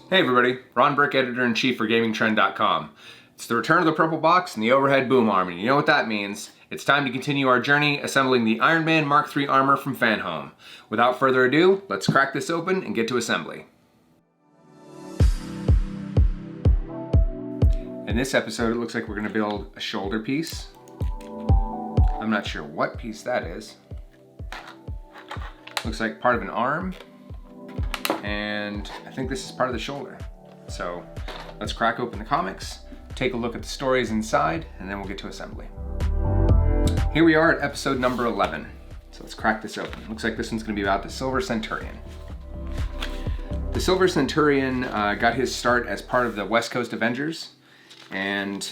Hey everybody, Ron Brick, Editor-in-Chief for GamingTrend.com. It's the return of the purple box and the overhead boom arm, and you know what that means. It's time to continue our journey assembling the Iron Man Mark III armor from Fanhome. Without further ado, let's crack this open and get to assembly. In this episode, it looks like we're going to build a shoulder piece. I'm not sure what piece that is. Looks like part of an arm. And I think this is part of the shoulder. So let's crack open the comics, take a look at the stories inside, and then we'll get to assembly. Here we are at episode number 11. So let's crack this open. Looks like this one's gonna be about the Silver Centurion. The Silver Centurion got his start as part of the West Coast Avengers, and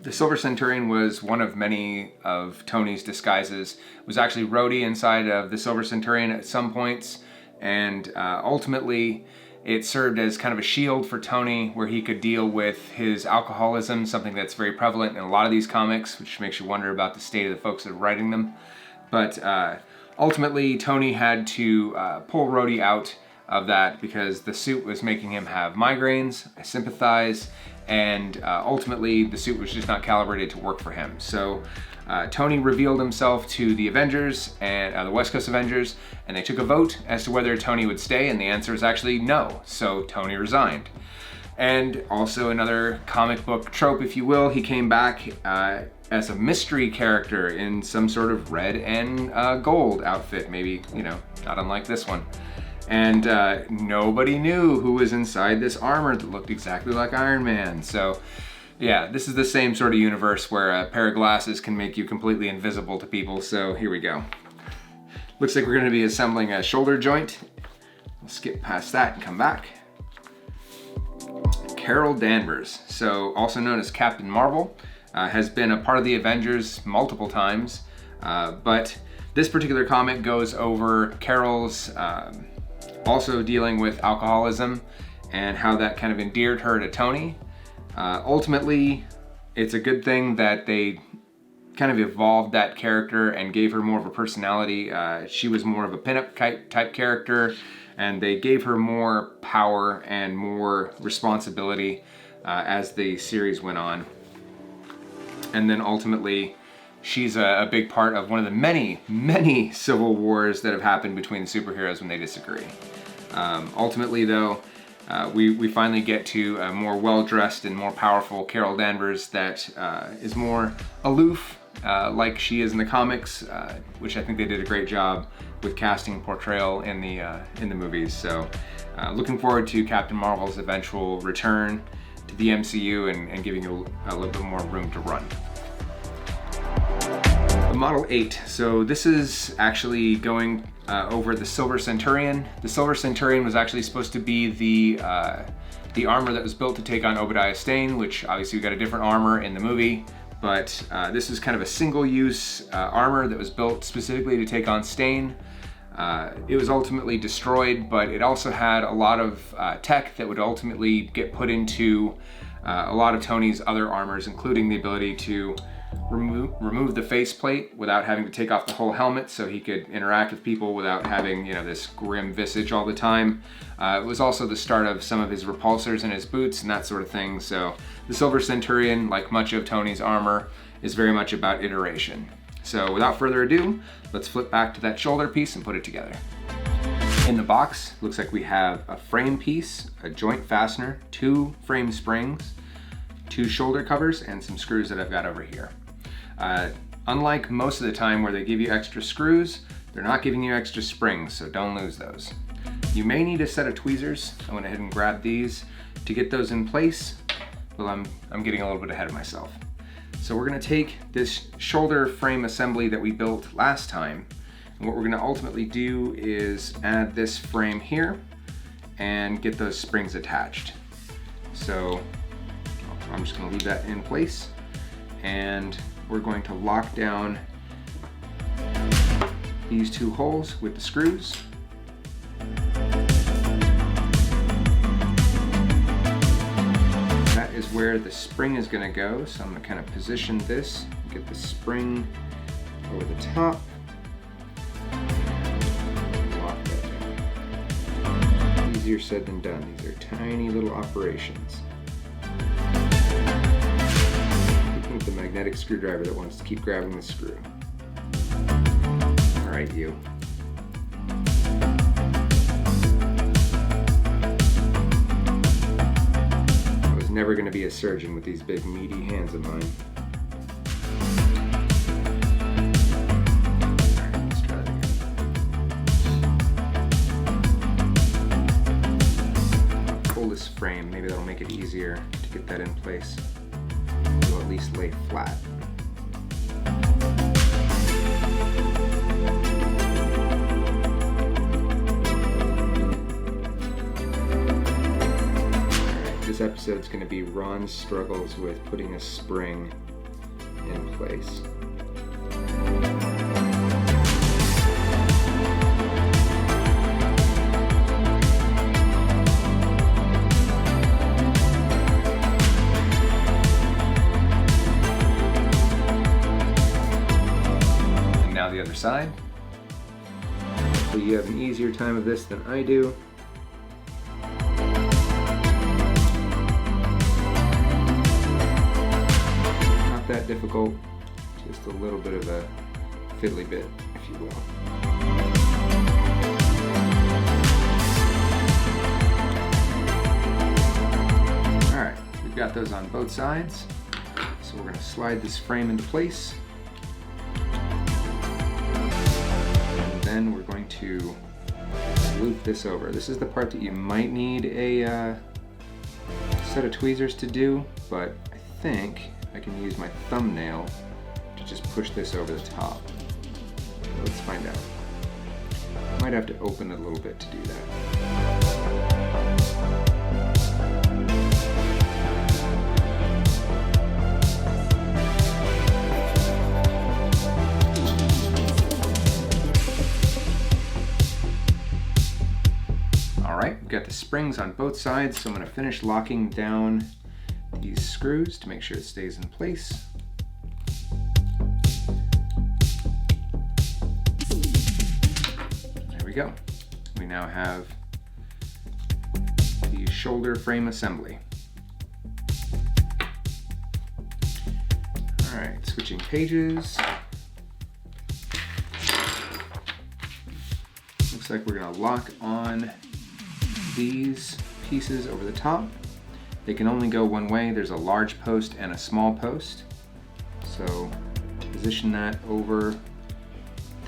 the Silver Centurion was one of many of Tony's disguises. It was actually Rhodey inside of the Silver Centurion at some points, and ultimately it served as kind of a shield for Tony where he could deal with his alcoholism, something that's very prevalent in a lot of these comics, which makes you wonder about the state of the folks that are writing them. But ultimately Tony had to pull Rhodey out of that because the suit was making him have migraines. I sympathize, and ultimately the suit was just not calibrated to work for him. So Tony revealed himself to the Avengers, and the West Coast Avengers, and they took a vote as to whether Tony would stay, and the answer is actually no. So Tony resigned. And also another comic book trope, if you will, he came back as a mystery character in some sort of red and gold outfit, maybe, you know, not unlike this one. And nobody knew who was inside this armor that looked exactly like Iron Man. So yeah, this is the same sort of universe where a pair of glasses can make you completely invisible to people, so here we go. Looks like we're gonna be assembling a shoulder joint. We'll skip past that and come back. Carol Danvers, so also known as Captain Marvel, has been a part of the Avengers multiple times, but this particular comic goes over Carol's also dealing with alcoholism and how that kind of endeared her to Tony. Ultimately, it's a good thing that they kind of evolved that character and gave her more of a personality. She was more of a pinup type character, and they gave her more power and more responsibility as the series went on. And then ultimately, she's a big part of one of the many civil wars that have happened between the superheroes when they disagree. Ultimately though, we finally get to a more well-dressed and more powerful Carol Danvers that is more aloof, like she is in the comics, which I think they did a great job with casting and portrayal in the movies. So looking forward to Captain Marvel's eventual return to the MCU and giving you a little bit more room to run. The Model 8. So this is actually going over the Silver Centurion. The Silver Centurion was actually supposed to be the armor that was built to take on Obadiah Stane, which obviously we got a different armor in the movie, but this is kind of a single-use armor that was built specifically to take on Stane. It was ultimately destroyed, but it also had a lot of tech that would ultimately get put into a lot of Tony's other armors, including the ability to remove the faceplate without having to take off the whole helmet, so he could interact with people without having, you know, this grim visage all the time. It was also the start of some of his repulsors in his boots and that sort of thing. So the Silver Centurion, like much of Tony's armor, is very much about iteration. So without further ado, let's flip back to that shoulder piece and put it together. In the box, looks like we have a frame piece, a joint fastener, 2 frame springs, 2 shoulder covers, and some screws that I've got over here. Unlike most of the time where they give you extra screws, they're not giving you extra springs, so don't lose those. You may need a set of tweezers. I went ahead and grabbed these to get those in place. Well, I'm getting a little bit ahead of myself. So we're gonna take this shoulder frame assembly that we built last time, and what we're gonna ultimately do is add this frame here and get those springs attached. So I'm just gonna leave that in place, and we're going to lock down these 2 holes with the screws. That is where the spring is going to go, so I'm going to kind of position this, get the spring over the top. Lock that down. Easier said than done. These are tiny little operations. Looking at the magnetic screwdriver that wants to keep grabbing the screw. All right, you. I was never going to be a surgeon with these big meaty hands of mine. Frame, maybe that'll make it easier to get that in place. It'll at least lay flat. Alright, this episode's going to be Ron's struggles with putting a spring in place. The other side. So you have an easier time of this than I do. Not that difficult, just a little bit of a fiddly bit, if you will. Alright, we've got those on both sides. So we're going to slide this frame into place. Then we're going to loop this over. This is the part that you might need a set of tweezers to do, but I think I can use my thumbnail to just push this over the top. Let's find out. Might have to open it a little bit to do that. Alright, we've got the springs on both sides, so I'm going to finish locking down these screws to make sure it stays in place. There we go. We now have the shoulder frame assembly. Alright, switching pages. Looks like we're going to lock on these pieces over the top. They can only go one way. There's a large post and a small post. So position that over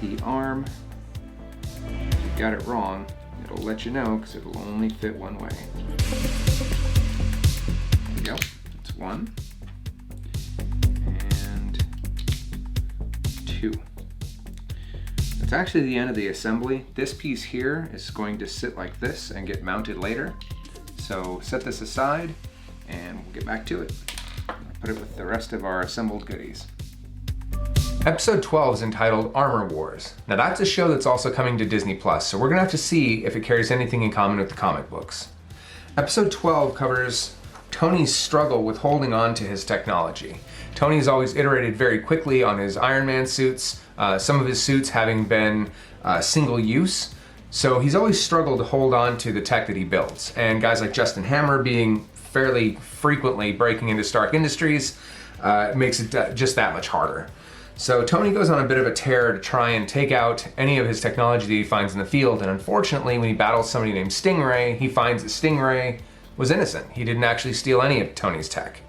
the arm. If you got it wrong, it'll let you know because it'll only fit one way. There we go. That's one. And two. It's actually the end of the assembly. This piece here is going to sit like this and get mounted later. So set this aside and we'll get back to it. Put it with the rest of our assembled goodies. Episode 12 is entitled Armor Wars. Now that's a show that's also coming to Disney+, so we're gonna have to see if it carries anything in common with the comic books. Episode 12 covers Tony's struggle with holding on to his technology. Tony's always iterated very quickly on his Iron Man suits, some of his suits having been single use. So he's always struggled to hold on to the tech that he builds. And guys like Justin Hammer being fairly frequently breaking into Stark Industries makes it just that much harder. So Tony goes on a bit of a tear to try and take out any of his technology that he finds in the field. And unfortunately, when he battles somebody named Stingray, he finds that Stingray was innocent. He didn't actually steal any of Tony's tech.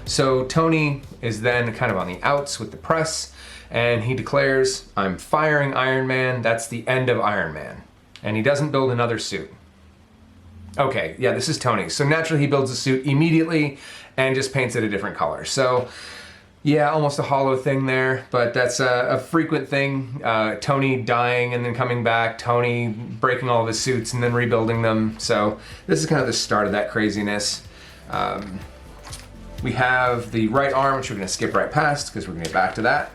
So Tony is then kind of on the outs with the press, and he declares, "I'm firing Iron Man, that's the end of Iron Man." And he doesn't build another suit. Okay, yeah, this is Tony. So naturally he builds a suit immediately and just paints it a different color. So yeah, almost a hollow thing there, but that's a frequent thing. Tony dying and then coming back, Tony breaking all of his suits and then rebuilding them. So this is kind of the start of that craziness. We have the right arm, which we're gonna skip right past because we're gonna get back to that.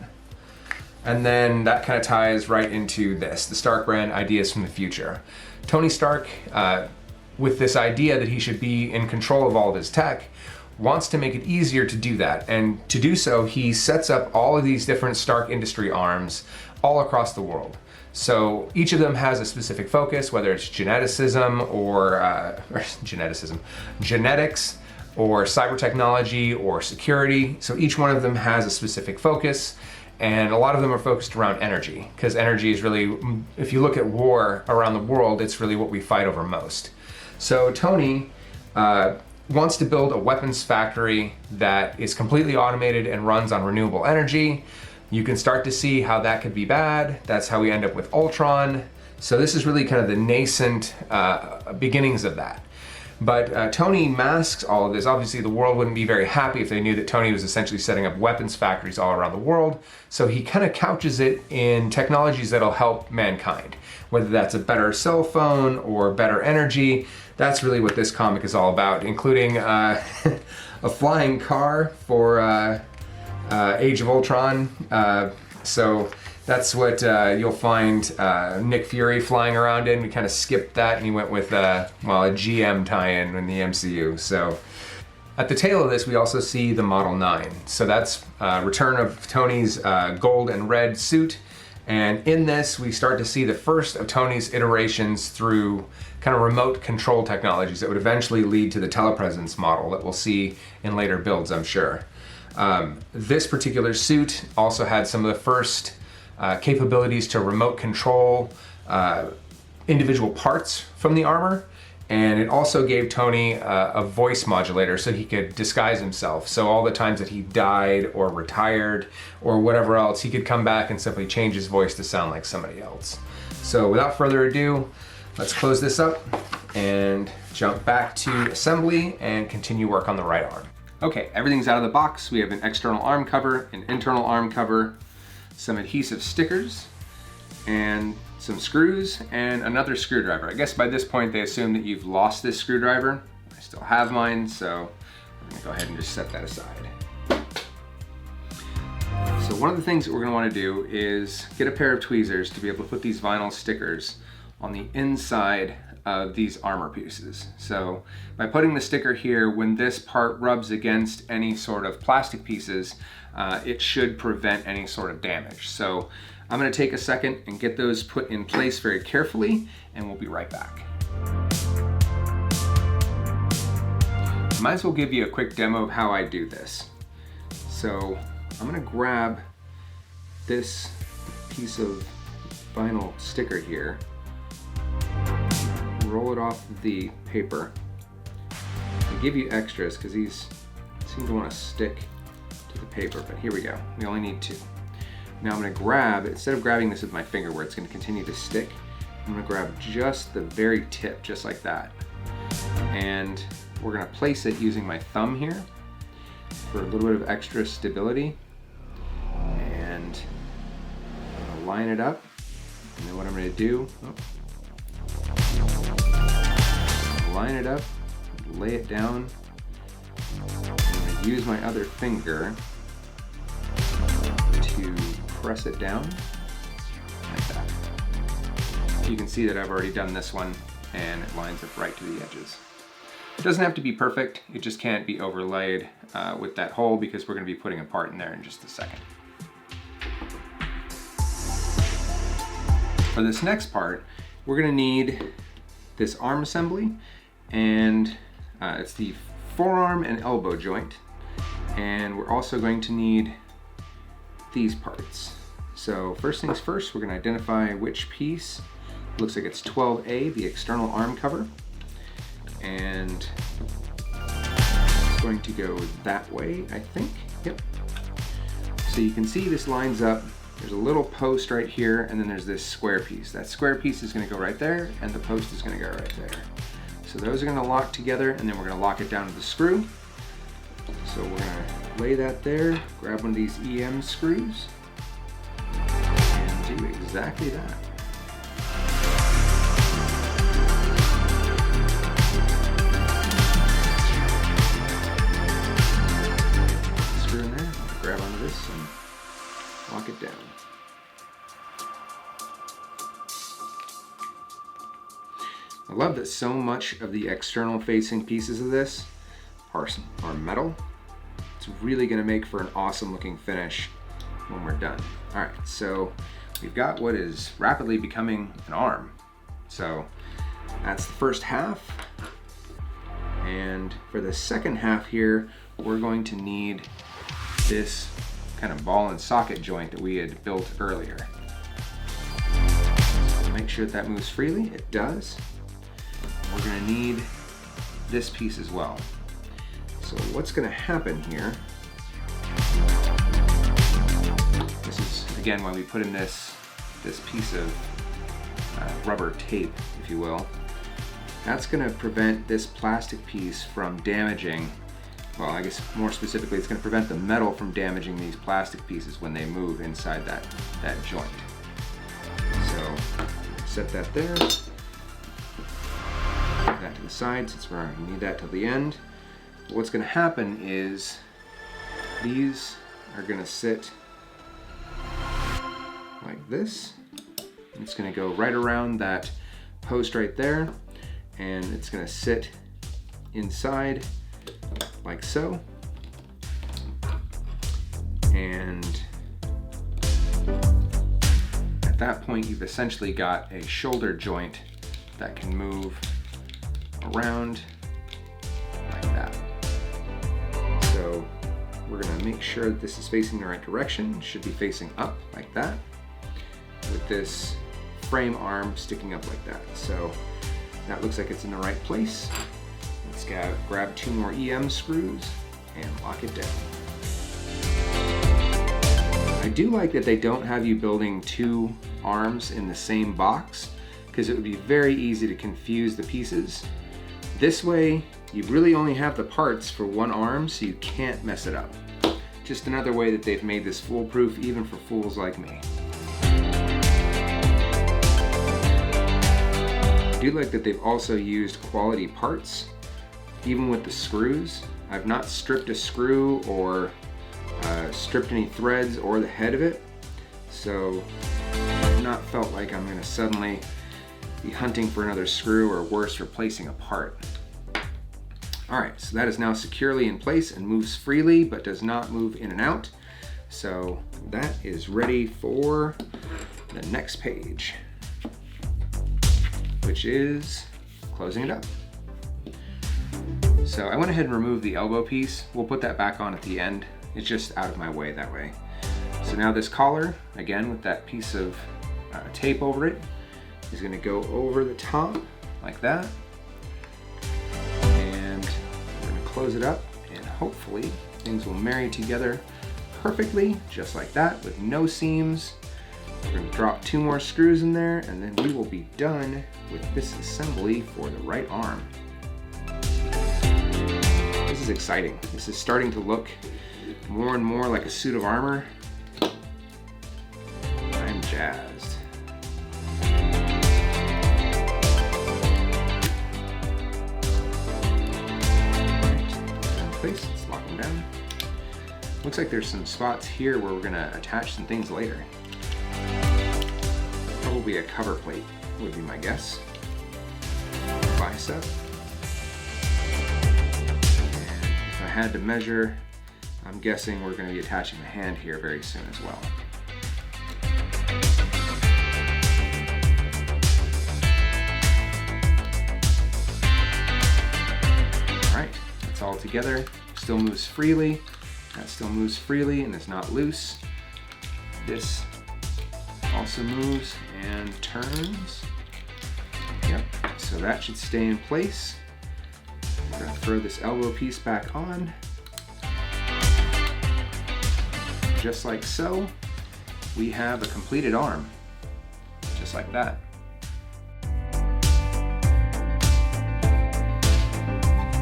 And then that kind of ties right into this, the Stark brand ideas from the future. Tony Stark, with this idea that he should be in control of all of his tech, wants to make it easier to do that. And to do so, he sets up all of these different Stark industry arms all across the world. So each of them has a specific focus, whether it's geneticism or genetics, or cyber technology or security. So each one of them has a specific focus, and a lot of them are focused around energy, because energy is really, if you look at war around the world, it's really what we fight over most. So Tony wants to build a weapons factory that is completely automated and runs on renewable energy. You can start to see how that could be bad. That's how we end up with Ultron. So this is really kind of the nascent beginnings of that. But Tony masks all of this. Obviously, the world wouldn't be very happy if they knew that Tony was essentially setting up weapons factories all around the world. So he kind of couches it in technologies that'll help mankind, whether that's a better cell phone or better energy. That's really what this comic is all about, including a flying car for Age of Ultron. So that's what you'll find Nick Fury flying around in. We kind of skipped that and he went with, a GM tie-in in the MCU. So at the tail of this, we also see the Model 9. So that's return of Tony's gold and red suit. And in this, we start to see the first of Tony's iterations through kind of remote control technologies that would eventually lead to the telepresence model that we'll see in later builds, I'm sure. This particular suit also had some of the first capabilities to remote control individual parts from the armor, and it also gave Tony a voice modulator so he could disguise himself. So all the times that he died or retired or whatever else, he could come back and simply change his voice to sound like somebody else. So without further ado, let's close this up and jump back to assembly and continue work on the right arm. Okay, everything's out of the box. We have an external arm cover, an internal arm cover, some adhesive stickers, and some screws, and another screwdriver. I guess by this point they assume that you've lost this screwdriver. I still have mine, so we're gonna go ahead and just set that aside. So one of the things that we're gonna wanna do is get a pair of tweezers to be able to put these vinyl stickers on the inside of these armor pieces. So by putting the sticker here, when this part rubs against any sort of plastic pieces, it should prevent any sort of damage. So I'm gonna take a second and get those put in place very carefully, and we'll be right back. Might as well give you a quick demo of how I do this. So I'm gonna grab this piece of vinyl sticker here, roll it off the paper. I give you extras because these seem to want to stick to the paper, but here we go. We only need 2. Now I'm going to grab, instead of grabbing this with my finger where it's going to continue to stick, I'm going to grab just the very tip, just like that. And we're going to place it using my thumb here for a little bit of extra stability. And I'm going to line it up. And then what I'm going to do, line it up, lay it down, and use my other finger to press it down like that. You can see that I've already done this one and it lines up right to the edges. It doesn't have to be perfect, it just can't be overlaid with that hole because we're going to be putting a part in there in just a second. For this next part, we're going to need this arm assembly, and it's the forearm and elbow joint, and we're also going to need these parts. So first things first, we're going to identify which piece. Looks like it's 12A, the external arm cover, and it's going to go that way, I think. Yep. So you can see this lines up. There's a little post right here, and then there's this square piece. That square piece is going to go right there, and the post is going to go right there. So those are going to lock together, and then we're going to lock it down to the screw. So we're going to lay that there, grab one of these EM screws, and do exactly that. Screw in there, grab onto this, and lock it down. I love that so much of the external facing pieces of this are metal. It's really going to make for an awesome looking finish when we're done. All right, so we've got what is rapidly becoming an arm. So that's the first half. And for the second half here, we're going to need this kind of ball and socket joint that we had built earlier. So make sure that moves freely. It does. We're going to need this piece as well. So what's going to happen here, this is again why we put in this piece of rubber tape, if you will. That's going to prevent this plastic piece from damaging, well, I guess more specifically, it's going to prevent the metal from damaging these plastic pieces when they move inside that joint. So set that there. Put that to the side since we need that till the end. But what's going to happen is these are going to sit like this. It's going to go right around that post right there, and it's going to sit inside like so. And at that point, you've essentially got a shoulder joint that can move around like that. So we're going to make sure that this is facing the right direction. It should be facing up like that, with this frame arm sticking up like that. So that looks like it's in the right place. Let's grab 2 more EM screws and lock it down. I do like that they don't have you building 2 arms in the same box, because it would be very easy to confuse the pieces. This way, you really only have the parts for 1 arm, so you can't mess it up. Just another way that they've made this foolproof, even for fools like me. I do like that they've also used quality parts, even with the screws. I've not stripped a screw or stripped any threads or the head of it, so I've not felt like I'm going to suddenly be hunting for another screw, or worse, replacing a part. Alright, so that is now securely in place and moves freely but does not move in and out. So that is ready for the next page, which is closing it up. So I went ahead and removed the elbow piece. We'll put that back on at the end. It's just out of my way that way. So now this collar, again with that piece of tape over it, is going to go over the top like that. And we're going to close it up, and hopefully things will marry together perfectly, just like that, with no seams. We're going to drop 2 more screws in there, and then we will be done with this assembly for the right arm. This is exciting. This is starting to look more and more like a suit of armor. I'm jazzed. Place, let's lock them down. Looks like there's some spots here where we're going to attach some things later. Probably a cover plate would be my guess. Bicep. And if I had to measure, I'm guessing we're going to be attaching the hand here very soon as well. Alright, it's all together. Still moves freely. That still moves freely and is not loose. This also moves and turns. Yep, so that should stay in place. We're going to throw this elbow piece back on. Just like so, we have a completed arm. Just like that.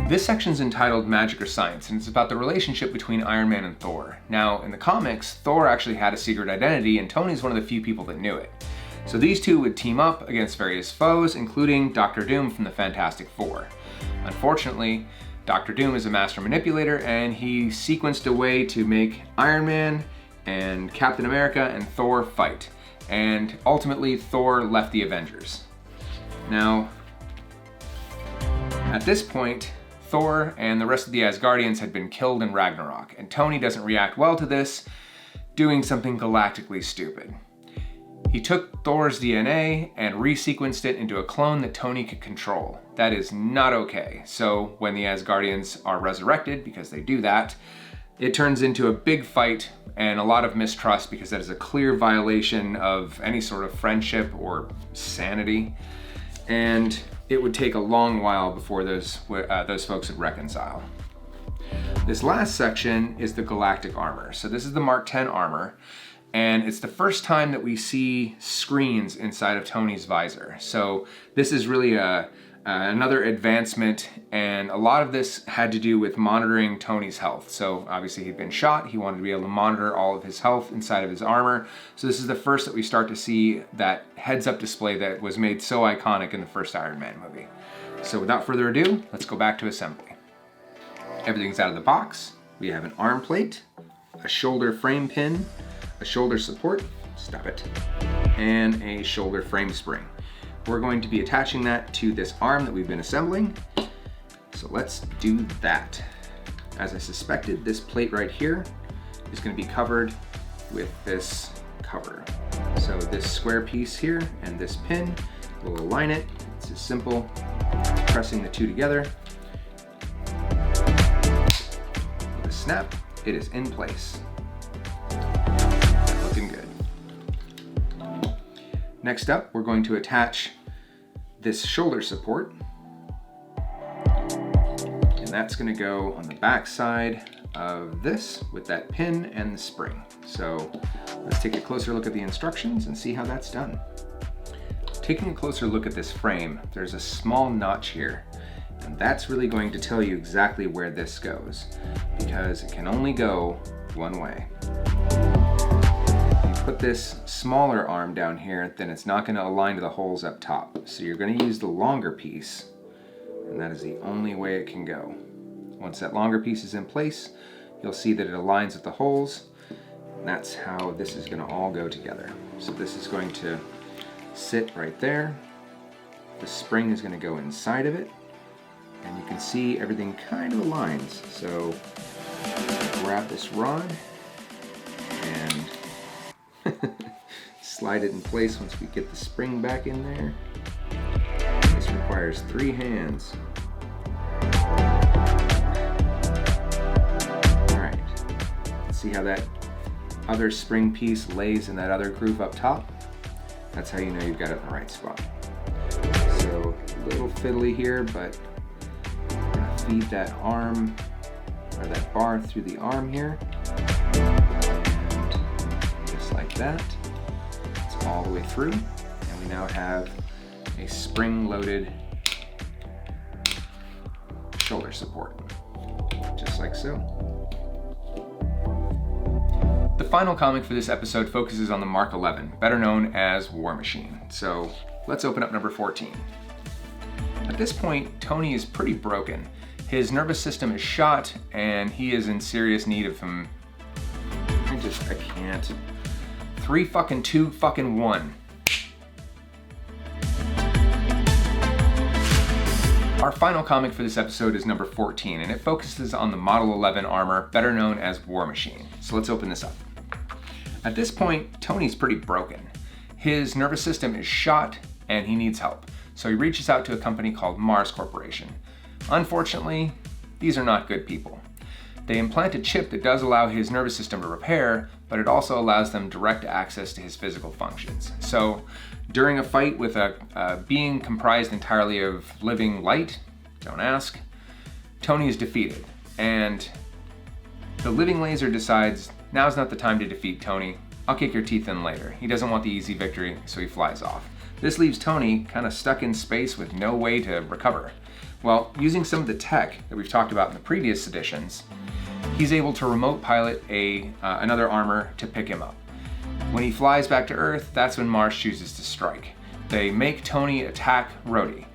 This section is entitled Magic or Science, and it's about the relationship between Iron Man and Thor. Now, in the comics, Thor actually had a secret identity, and Tony's one of the few people that knew it. So these two would team up against various foes, including Doctor Doom from the Fantastic Four. Unfortunately, Doctor Doom is a master manipulator, and he sequenced a way to make Iron Man and Captain America and Thor fight. And ultimately, Thor left the Avengers. Now, at this point, Thor and the rest of the Asgardians had been killed in Ragnarok, and Tony doesn't react well to this, doing something galactically stupid. He took Thor's DNA and resequenced it into a clone that Tony could control. That is not okay. So when the Asgardians are resurrected, because they do that, it turns into a big fight and a lot of mistrust, because that is a clear violation of any sort of friendship or sanity. And it would take a long while before those folks would reconcile. This last section is the galactic armor. So this is the Mark 10 armor, and it's the first time that we see screens inside of Tony's visor. So this is really another advancement, and a lot of this had to do with monitoring Tony's health. So obviously he'd been shot, he wanted to be able to monitor all of his health inside of his armor. So this is the first that we start to see that heads-up display that was made so iconic in the first Iron Man movie. So without further ado, let's go back to assembly. Everything's out of the box. We have an arm plate, a shoulder frame pin, a shoulder support, stop it, and a shoulder frame spring. We're going to be attaching that to this arm that we've been assembling. So let's do that. As I suspected, this plate right here is going to be covered with this cover. So this square piece here and this pin will align it. It's as simple as pressing the two together. With a snap, it is in place. Looking good. Next up, we're going to attach this shoulder support, and that's going to go on the back side of this with that pin and the spring. So let's take a closer look at the instructions and see how that's done. Taking a closer look at this frame, there's a small notch here, and that's really going to tell you exactly where this goes, because it can only go one way. Put this smaller arm down here, then it's not going to align to the holes up top. So you're going to use the longer piece, and that is the only way it can go. Once that longer piece is in place, you'll see that it aligns with the holes, and that's how this is going to all go together. So this is going to sit right there. The spring is going to go inside of it, and you can see everything kind of aligns. So grab this rod and slide it in place once we get the spring back in there. This requires 3 hands. Alright, see how that other spring piece lays in that other groove up top? That's how you know you've got it in the right spot. So a little fiddly here, but we're going to feed that arm, or that bar through the arm here. Like that. It's all the way through, and we now have a spring-loaded shoulder support, just like so. The final comic for this episode focuses on the Mark 11, better known as War Machine. So let's open up number 14. At this point, Tony is pretty broken. His nervous system is shot, and he is in serious need of some... I can't. 3 fucking 2 fucking 1. Our final comic for this episode is number 14, and it focuses on the Model 11 armor, better known as War Machine. So let's open this up. At this point, Tony's pretty broken. His nervous system is shot, and he needs help. So he reaches out to a company called Mars Corporation. Unfortunately, these are not good people. They implant a chip that does allow his nervous system to repair, but it also allows them direct access to his physical functions. So during a fight with a being comprised entirely of living light, don't ask, Tony is defeated. And the living laser decides, now's not the time to defeat Tony. I'll kick your teeth in later. He doesn't want the easy victory, so he flies off. This leaves Tony kind of stuck in space with no way to recover. Well, using some of the tech that we've talked about in the previous editions, he's able to remote pilot another armor to pick him up. When he flies back to Earth, that's when Mars chooses to strike. They make Tony attack Rhodey.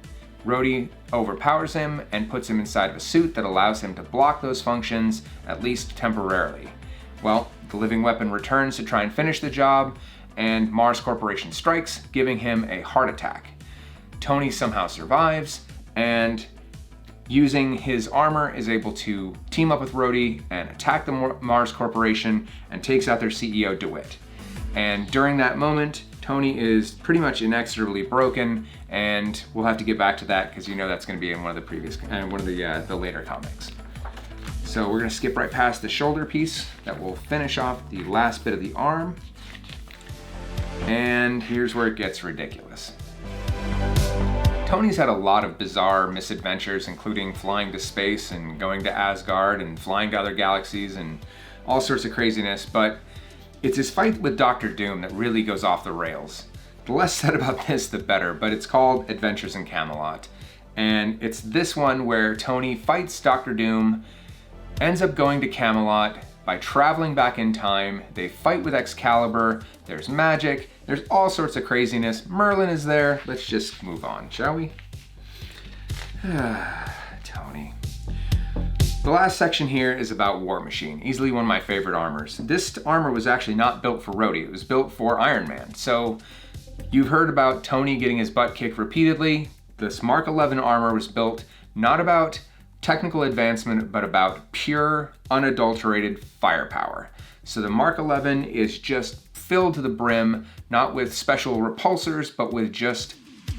Rhodey overpowers him and puts him inside of a suit that allows him to block those functions, at least temporarily. Well, the living weapon returns to try and finish the job, and Mars Corporation strikes, giving him a heart attack. Tony somehow survives, and using his armor is able to team up with Rhodey and attack the Mars Corporation and takes out their CEO DeWitt. And during that moment, Tony is pretty much inexorably broken, and we'll have to get back to that because you know that's going to be in one of the previous, one of the later comics. So we're going to skip right past the shoulder piece that will finish off the last bit of the arm. And here's where it gets ridiculous. Tony's had a lot of bizarre misadventures, including flying to space and going to Asgard and flying to other galaxies and all sorts of craziness, but it's his fight with Doctor Doom that really goes off the rails. The less said about this, the better, but it's called Adventures in Camelot. And it's this one where Tony fights Doctor Doom, ends up going to Camelot by traveling back in time. They fight with Excalibur, there's magic, there's all sorts of craziness. Merlin is there. Let's just move on, shall we? Tony. The last section here is about War Machine, easily one of my favorite armors. This armor was actually not built for Rhodey, it was built for Iron Man. So you've heard about Tony getting his butt kicked repeatedly. This Mark 11 armor was built not about technical advancement, but about pure, unadulterated firepower. So the Mark 11 is just filled to the brim, not with special repulsors, but with just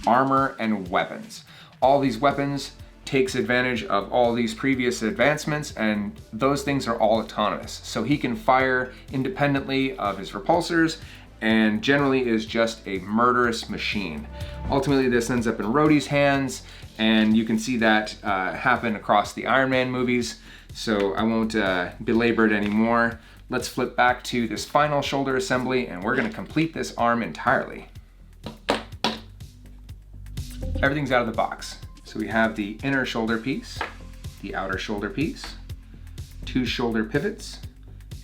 armor and weapons. All these weapons takes advantage of all these previous advancements, and those things are all autonomous. So he can fire independently of his repulsors, and generally is just a murderous machine. Ultimately, this ends up in Rhodey's hands, and you can see that happen across the Iron Man movies, so I won't belabor it anymore. Let's flip back to this final shoulder assembly, and we're gonna complete this arm entirely. Everything's out of the box. So we have the inner shoulder piece, the outer shoulder piece, 2 shoulder pivots,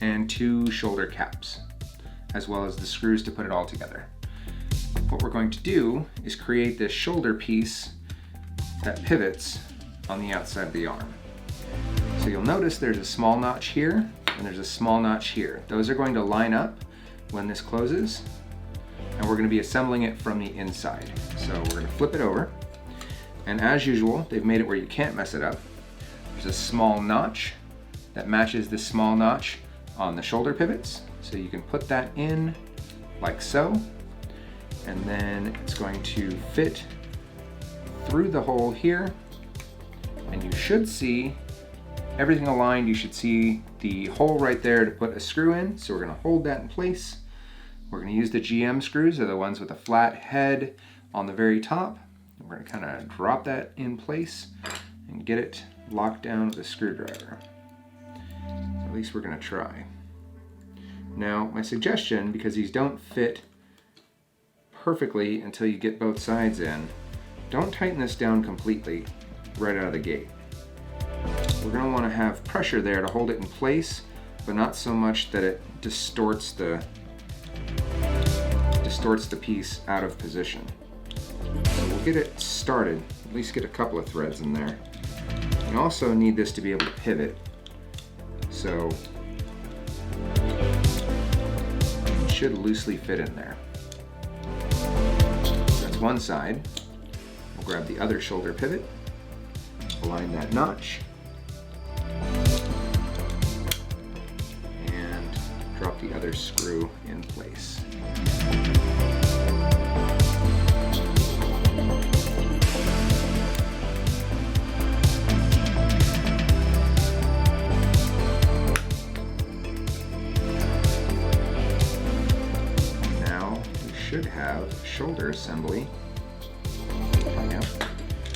and 2 shoulder caps, as well as the screws to put it all together. What we're going to do is create this shoulder piece that pivots on the outside of the arm. So you'll notice there's a small notch here and there's a small notch here. Those are going to line up when this closes, and we're going to be assembling it from the inside. So we're going to flip it over, and as usual, they've made it where you can't mess it up. There's a small notch that matches this small notch on the shoulder pivots. So you can put that in like so, and then it's going to fit through the hole here, and you should see everything aligned. You should see the hole right there to put a screw in. So we're going to hold that in place. We're going to use the GM screws, they're the ones with a flat head on the very top. We're going to kind of drop that in place and get it locked down with a screwdriver. At least we're going to try. Now, my suggestion, because these don't fit perfectly until you get both sides in, don't tighten this down completely right out of the gate. We're going to want to have pressure there to hold it in place, but not so much that it distorts the piece out of position. So we'll get it started, at least get a couple of threads in there. You also need this to be able to pivot. So it should loosely fit in there. That's one side. We'll grab the other shoulder pivot, align that notch, and drop the other screw in place. Should have shoulder assembly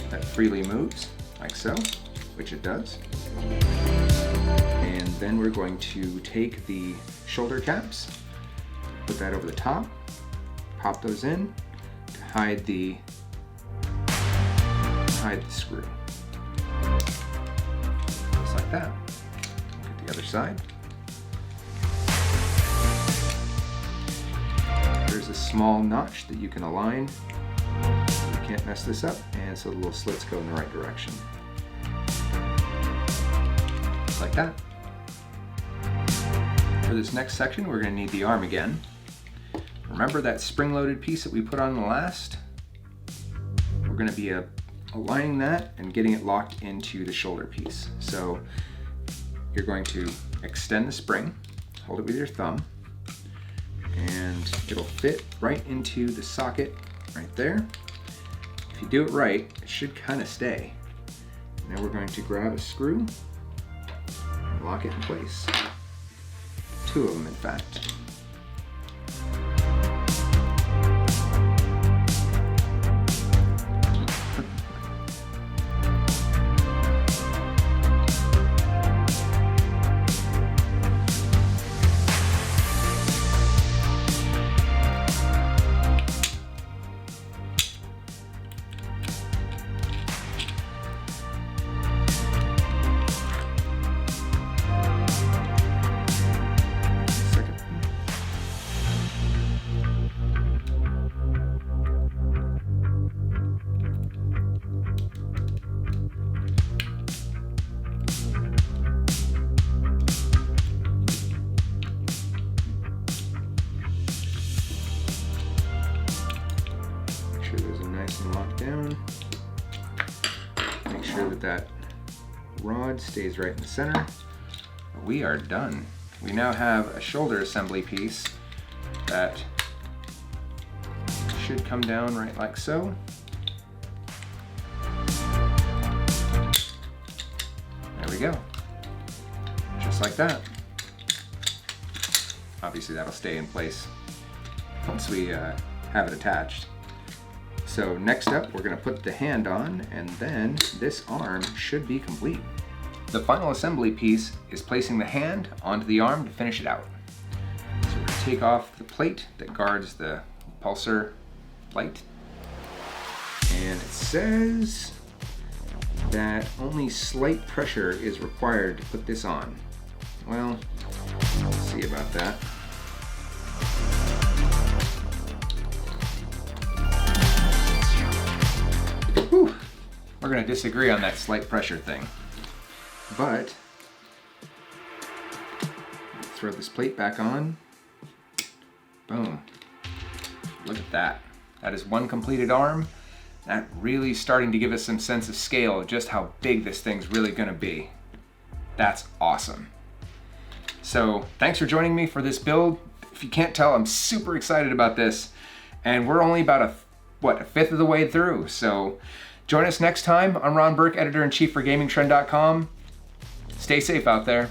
that freely moves like so, which it does. And then we're going to take the shoulder caps, put that over the top, pop those in to hide the screw. Just like that. Get the other side. There's a small notch that you can align. You can't mess this up, and so the little slits go in the right direction. Just like that. For this next section, we're going to need the arm again. Remember that spring-loaded piece that we put on the last? We're going to be aligning that and getting it locked into the shoulder piece. So you're going to extend the spring, hold it with your thumb, and it'll fit right into the socket right there. If you do it right, it should kind of stay. Now we're going to grab a screw and lock it in place. 2 of them, in fact. Lock down. Make sure that that rod stays right in the center. We are done. We now have a shoulder assembly piece that should come down right like so. There we go. Just like that. Obviously that'll stay in place once we have it attached. So next up, we're gonna put the hand on, and then this arm should be complete. The final assembly piece is placing the hand onto the arm to finish it out. So we're gonna take off the plate that guards the pulsar light. And it says that only slight pressure is required to put this on. Well, let's see about that. Whew. We're going to disagree on that slight pressure thing. But throw this plate back on. Boom. Look at that. That is one completed arm. That really starting to give us some sense of scale of just how big this thing's really going to be. That's awesome. So thanks for joining me for this build. If you can't tell, I'm super excited about this. And we're only about a fifth of the way through. So join us next time. I'm Ron Burke, editor-in-chief for GamingTrend.com. Stay safe out there.